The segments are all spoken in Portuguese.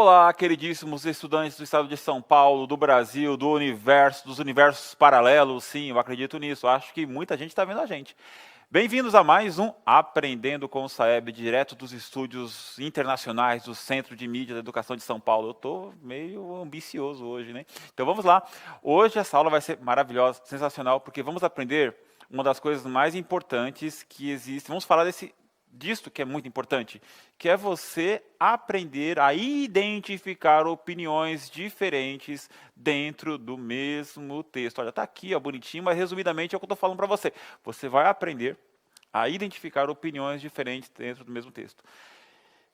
Olá, queridíssimos estudantes do estado de São Paulo, do Brasil, do universo, dos universos paralelos. Sim, eu acredito nisso. Acho que muita gente está vendo a gente. Bem-vindos a mais um Aprendendo com o Saeb, direto dos estúdios internacionais do Centro de Mídia da Educação de São Paulo. Eu estou meio ambicioso hoje, né? Então vamos lá. Hoje essa aula vai ser maravilhosa, sensacional, porque vamos aprender uma das coisas mais importantes que existe. Vamos falar disto que é muito importante, que é você aprender a identificar opiniões diferentes dentro do mesmo texto. Olha, está aqui, ó, bonitinho, mas resumidamente é o que eu estou falando para você. Você vai aprender a identificar opiniões diferentes dentro do mesmo texto.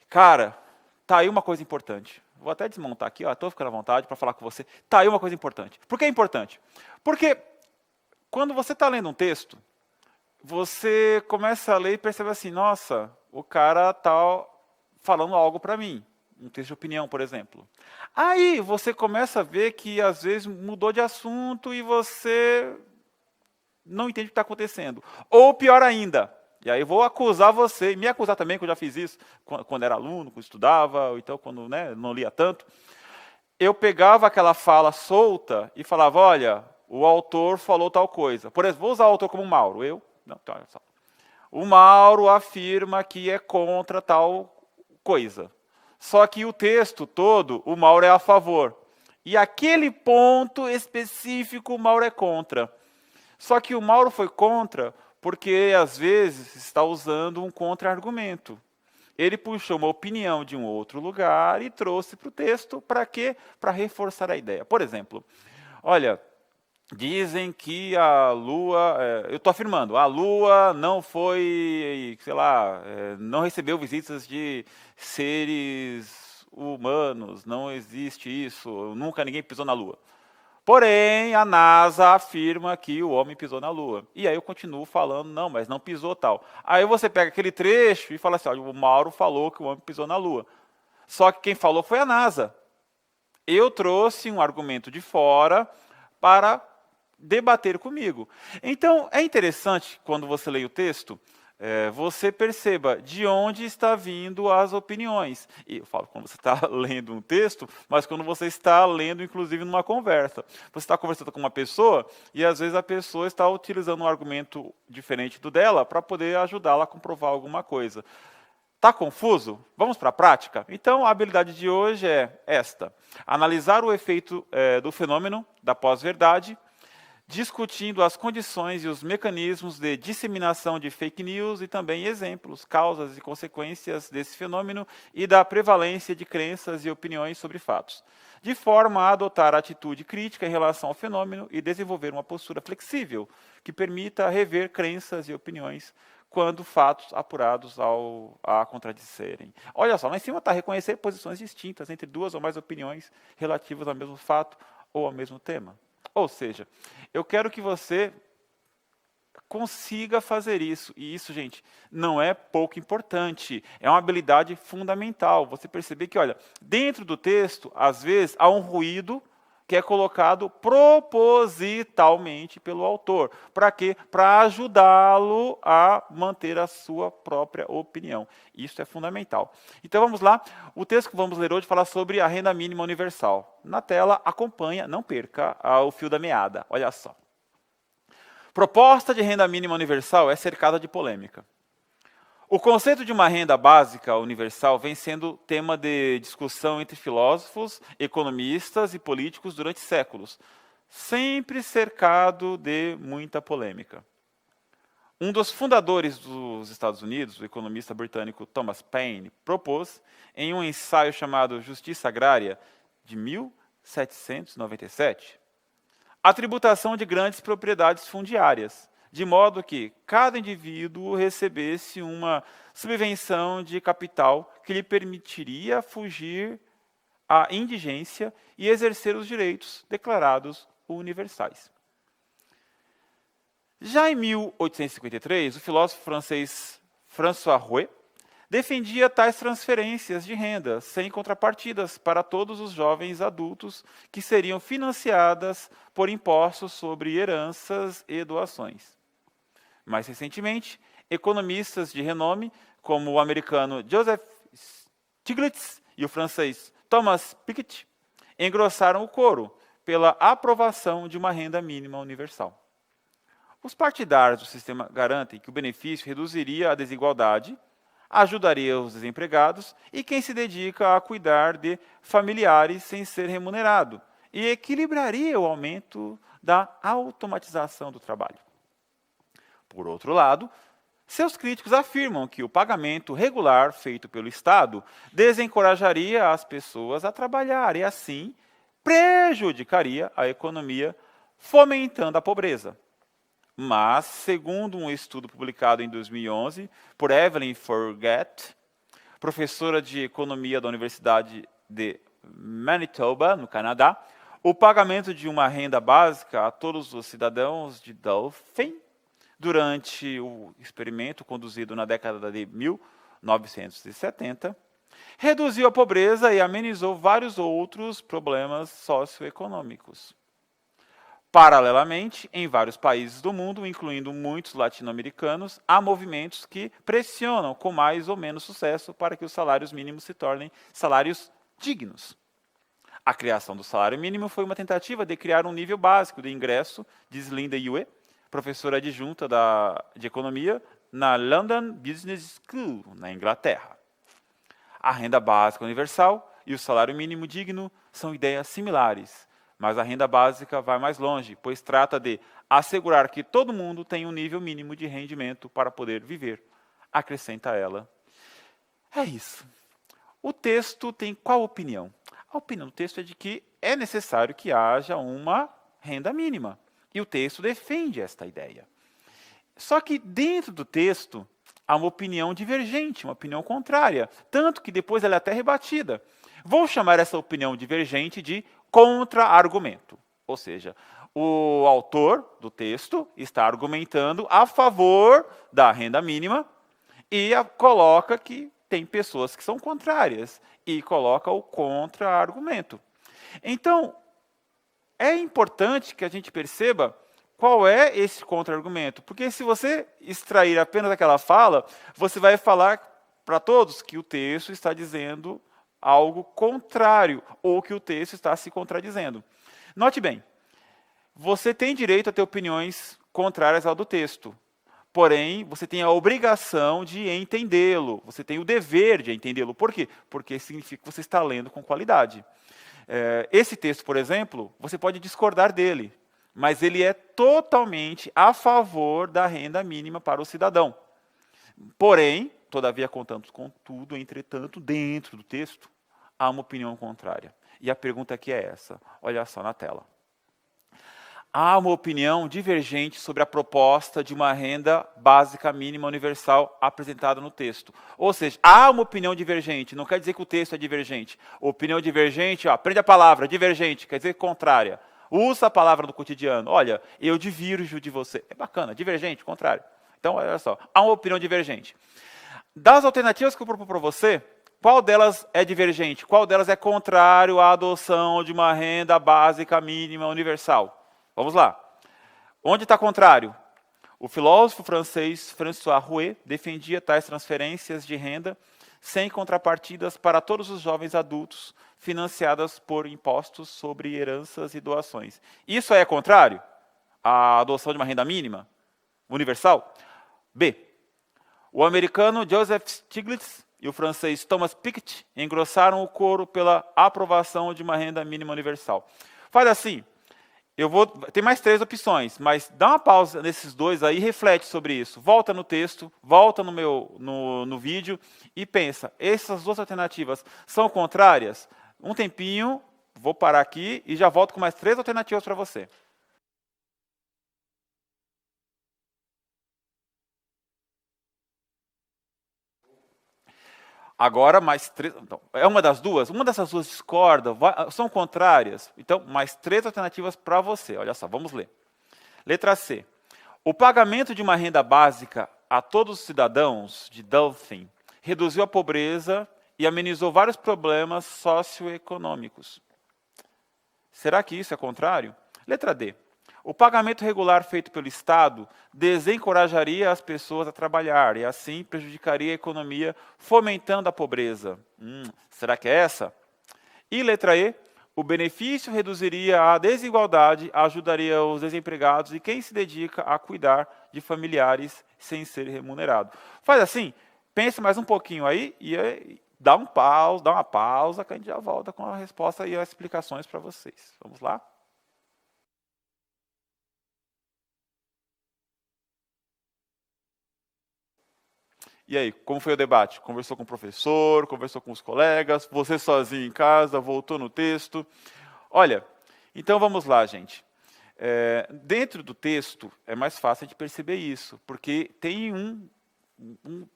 Cara, tá aí uma coisa importante. Vou até desmontar aqui, estou ficando à vontade para falar com você. Tá aí uma coisa importante. Por que é importante? Porque quando você está lendo um texto, você começa a ler e percebe assim, nossa, o cara está falando algo para mim, um texto de opinião, por exemplo. Aí você começa a ver que às vezes mudou de assunto e você não entende o que está acontecendo. Ou pior ainda, e aí vou acusar você, e me acusar também, que eu já fiz isso quando era aluno, quando estudava, ou então quando não lia tanto. Eu pegava aquela fala solta e falava, olha, o autor falou tal coisa. Por exemplo, vou usar o autor como Mauro, não, então, olha só. O Mauro afirma que é contra tal coisa. Só que o texto todo, o Mauro é a favor. E aquele ponto específico, o Mauro é contra. Só que o Mauro foi contra porque, às vezes, está usando um contra-argumento. Ele puxou uma opinião de um outro lugar e trouxe para o texto. Para quê? Para reforçar a ideia. Por exemplo, olha, dizem que a Lua, eu estou afirmando, a Lua não foi, sei lá, não recebeu visitas de seres humanos, não existe isso, nunca ninguém pisou na Lua. Porém, a NASA afirma que o homem pisou na Lua. E aí eu continuo falando, não, mas não pisou tal. Aí você pega aquele trecho e fala assim, olha, o Mauro falou que o homem pisou na Lua. Só que quem falou foi a NASA. Eu trouxe um argumento de fora para debater comigo. Então, é interessante, quando você lê o texto, você perceba de onde está vindo as opiniões. E eu falo quando você está lendo um texto, mas quando você está lendo, inclusive, numa conversa. Você está conversando com uma pessoa e, às vezes, a pessoa está utilizando um argumento diferente do dela para poder ajudá-la a comprovar alguma coisa. Está confuso? Vamos para a prática? Então, a habilidade de hoje é esta. Analisar o efeito do fenômeno da pós-verdade, discutindo as condições e os mecanismos de disseminação de fake news e também exemplos, causas e consequências desse fenômeno e da prevalência de crenças e opiniões sobre fatos, de forma a adotar atitude crítica em relação ao fenômeno e desenvolver uma postura flexível que permita rever crenças e opiniões quando fatos apurados a contradicerem. Olha só, lá em cima está reconhecer posições distintas entre duas ou mais opiniões relativas ao mesmo fato ou ao mesmo tema. Ou seja, eu quero que você consiga fazer isso. E isso, gente, não é pouco importante. É uma habilidade fundamental. Você perceber que, olha, dentro do texto, às vezes, há um ruído que é colocado propositalmente pelo autor. Para quê? Para ajudá-lo a manter a sua própria opinião. Isso é fundamental. Então vamos lá. O texto que vamos ler hoje fala sobre a renda mínima universal. Na tela, acompanha, não perca o fio da meada. Olha só. Proposta de renda mínima universal é cercada de polêmica. O conceito de uma renda básica universal vem sendo tema de discussão entre filósofos, economistas e políticos durante séculos, sempre cercado de muita polêmica. Um dos fundadores dos Estados Unidos, o economista britânico Thomas Paine, propôs, em um ensaio chamado Justiça Agrária, de 1797, a tributação de grandes propriedades fundiárias, de modo que cada indivíduo recebesse uma subvenção de capital que lhe permitiria fugir à indigência e exercer os direitos declarados universais. Já em 1853, o filósofo francês François Rouet defendia tais transferências de renda sem contrapartidas para todos os jovens adultos que seriam financiadas por impostos sobre heranças e doações. Mais recentemente, economistas de renome, como o americano Joseph Stiglitz e o francês Thomas Piketty engrossaram o coro pela aprovação de uma renda mínima universal. Os partidários do sistema garantem que o benefício reduziria a desigualdade, ajudaria os desempregados e quem se dedica a cuidar de familiares sem ser remunerado, e equilibraria o aumento da automatização do trabalho. Por outro lado, seus críticos afirmam que o pagamento regular feito pelo Estado desencorajaria as pessoas a trabalhar e, assim, prejudicaria a economia, fomentando a pobreza. Mas, segundo um estudo publicado em 2011 por Evelyn Forget, professora de economia da Universidade de Manitoba, no Canadá, o pagamento de uma renda básica a todos os cidadãos de Dauphin, durante o experimento conduzido na década de 1970, reduziu a pobreza e amenizou vários outros problemas socioeconômicos. Paralelamente, em vários países do mundo, incluindo muitos latino-americanos, há movimentos que pressionam com mais ou menos sucesso para que os salários mínimos se tornem salários dignos. A criação do salário mínimo foi uma tentativa de criar um nível básico de ingresso, diz Linda Yue, professora adjunta de economia na London Business School, na Inglaterra. A renda básica universal e o salário mínimo digno são ideias similares, mas a renda básica vai mais longe, pois trata de assegurar que todo mundo tenha um nível mínimo de rendimento para poder viver. Acrescenta ela. É isso. O texto tem qual opinião? A opinião do texto é de que é necessário que haja uma renda mínima. E o texto defende esta ideia. Só que dentro do texto há uma opinião divergente, uma opinião contrária, tanto que depois ela é até rebatida. Vou chamar essa opinião divergente de contra-argumento. Ou seja, o autor do texto está argumentando a favor da renda mínima e coloca que tem pessoas que são contrárias e coloca o contra-argumento. Então, é importante que a gente perceba qual é esse contra-argumento, porque se você extrair apenas aquela fala, você vai falar para todos que o texto está dizendo algo contrário, ou que o texto está se contradizendo. Note bem, você tem direito a ter opiniões contrárias ao do texto, porém, você tem a obrigação de entendê-lo, você tem o dever de entendê-lo. Por quê? Porque significa que você está lendo com qualidade. Esse texto, por exemplo, você pode discordar dele, mas ele é totalmente a favor da renda mínima para o cidadão. Porém, todavia, contudo, entretanto, dentro do texto, há uma opinião contrária. E a pergunta aqui é essa, olha só na tela. Há uma opinião divergente sobre a proposta de uma renda básica mínima universal apresentada no texto. Ou seja, há uma opinião divergente, não quer dizer que o texto é divergente. Opinião divergente, aprende a palavra, divergente, quer dizer contrária. Usa a palavra do cotidiano. Olha, eu divirjo de você. É bacana, divergente, contrário. Então, olha só, há uma opinião divergente. Das alternativas que eu proponho para você, qual delas é divergente? Qual delas é contrário à adoção de uma renda básica mínima universal? Vamos lá. Onde está contrário? O filósofo francês François Rouet defendia tais transferências de renda sem contrapartidas para todos os jovens adultos, financiadas por impostos sobre heranças e doações. Isso é contrário à adoção de uma renda mínima universal? B. O americano Joseph Stiglitz e o francês Thomas Piketty engrossaram o coro pela aprovação de uma renda mínima universal. Faz assim. Tem mais 3 opções, mas dá uma pausa nesses dois aí e reflete sobre isso. Volta no texto, volta no vídeo e pensa, essas 2 alternativas são contrárias? Um tempinho, vou parar aqui e já volto com mais 3 alternativas para você. Agora, mais 3. Então, é uma das duas? Uma dessas duas discorda, são contrárias? Então, mais 3 alternativas para você. Olha só, vamos ler. Letra C. O pagamento de uma renda básica a todos os cidadãos de Dauphin reduziu a pobreza e amenizou vários problemas socioeconômicos. Será que isso é contrário? Letra D. O pagamento regular feito pelo Estado desencorajaria as pessoas a trabalhar e, assim, prejudicaria a economia, fomentando a pobreza. Será que é essa? E letra E, o benefício reduziria a desigualdade, ajudaria os desempregados e quem se dedica a cuidar de familiares sem ser remunerado. Faz assim, pense mais um pouquinho aí e dá uma pausa, que a gente já volta com a resposta e as explicações para vocês. Vamos lá? E aí, como foi o debate? Conversou com o professor, conversou com os colegas, você sozinho em casa, voltou no texto? Olha, então vamos lá, gente. Dentro do texto é mais fácil de perceber isso, porque tem um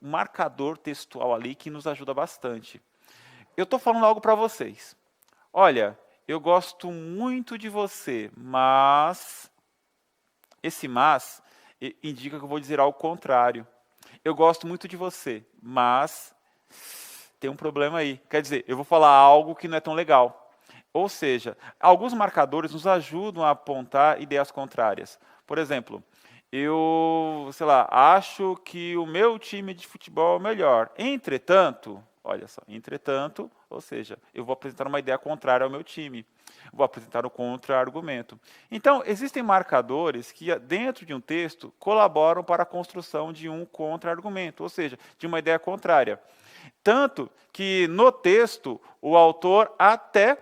marcador textual ali que nos ajuda bastante. Eu estou falando algo para vocês. Olha, eu gosto muito de você, mas esse mas indica que eu vou dizer algo contrário. Eu gosto muito de você, mas tem um problema aí. Quer dizer, eu vou falar algo que não é tão legal. Ou seja, alguns marcadores nos ajudam a apontar ideias contrárias. Por exemplo, eu, sei lá, acho que o meu time de futebol é melhor. Entretanto, olha só, entretanto, ou seja, eu vou apresentar uma ideia contrária ao meu time. Vou apresentar o contra-argumento. Então, existem marcadores que, dentro de um texto, colaboram para a construção de um contra-argumento, ou seja, de uma ideia contrária. Tanto que, no texto, o autor até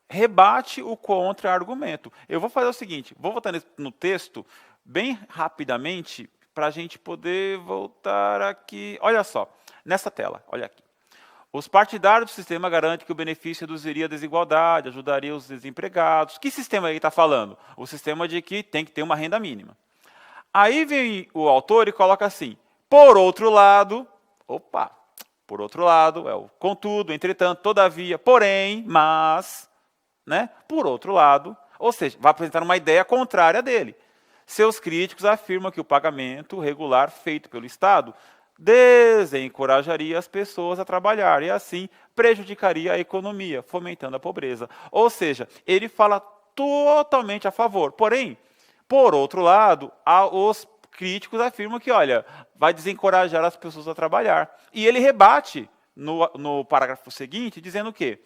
rebate o contra-argumento. Eu vou fazer o seguinte, vou voltar no texto bem rapidamente para a gente poder voltar aqui. Olha só, nessa tela, olha aqui. Os partidários do sistema garantem que o benefício reduziria a desigualdade, ajudaria os desempregados. Que sistema aí está falando? O sistema de que tem que ter uma renda mínima. Aí vem o autor e coloca assim, por outro lado, por outro lado, contudo, entretanto, todavia, porém, mas, né? Por outro lado, ou seja, vai apresentar uma ideia contrária dele. Seus críticos afirmam que o pagamento regular feito pelo Estado desencorajaria as pessoas a trabalhar e, assim, prejudicaria a economia, fomentando a pobreza. Ou seja, ele fala totalmente a favor. Porém, por outro lado, os críticos afirmam que, olha, vai desencorajar as pessoas a trabalhar. E ele rebate no parágrafo seguinte, dizendo o quê?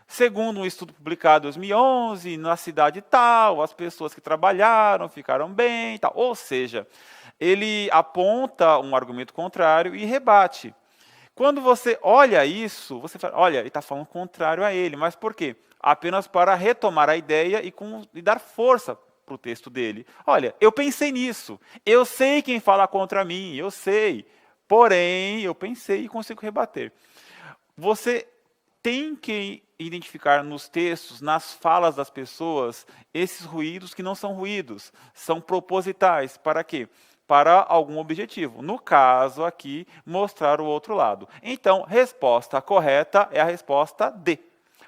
Segundo um estudo publicado em 2011, na cidade tal, as pessoas que trabalharam ficaram bem, tal. Ou seja, ele aponta um argumento contrário e rebate. Quando você olha isso, você fala, olha, ele está falando contrário a ele. Mas por quê? Apenas para retomar a ideia e dar força para o texto dele. Olha, eu pensei nisso. Eu sei quem fala contra mim, eu sei. Porém, eu pensei e consigo rebater. Você tem que identificar nos textos, nas falas das pessoas, esses ruídos que não são ruídos, são propositais. Para quê? Para algum objetivo. No caso aqui, mostrar o outro lado. Então, resposta correta é a resposta D.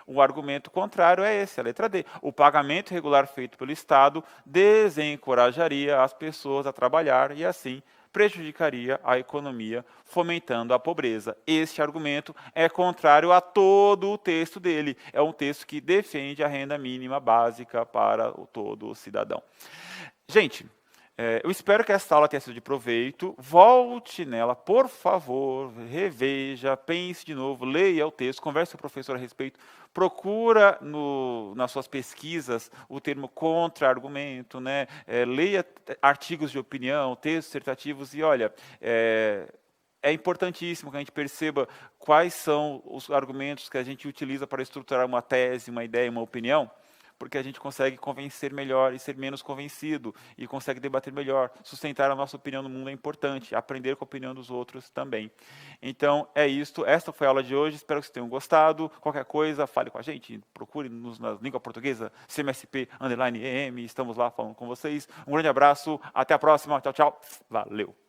O argumento contrário é esse, a letra D. O pagamento regular feito pelo Estado desencorajaria as pessoas a trabalhar e, assim, prejudicaria a economia, fomentando a pobreza. Este argumento é contrário a todo o texto dele. É um texto que defende a renda mínima básica para todo o cidadão. Gente, eu espero que esta aula tenha sido de proveito. Volte nela, por favor, reveja, pense de novo, leia o texto, converse com o professor a respeito, procura nas suas pesquisas o termo contra-argumento, né? Leia artigos de opinião, textos dissertativos e, olha, é importantíssimo que a gente perceba quais são os argumentos que a gente utiliza para estruturar uma tese, uma ideia, uma opinião, porque a gente consegue convencer melhor e ser menos convencido, e consegue debater melhor. Sustentar a nossa opinião no mundo é importante, aprender com a opinião dos outros também. Então, é isso. Esta foi a aula de hoje, espero que vocês tenham gostado. Qualquer coisa, fale com a gente, procure-nos na língua portuguesa, CMSP_EM, estamos lá falando com vocês. Um grande abraço, até a próxima, tchau, tchau, valeu!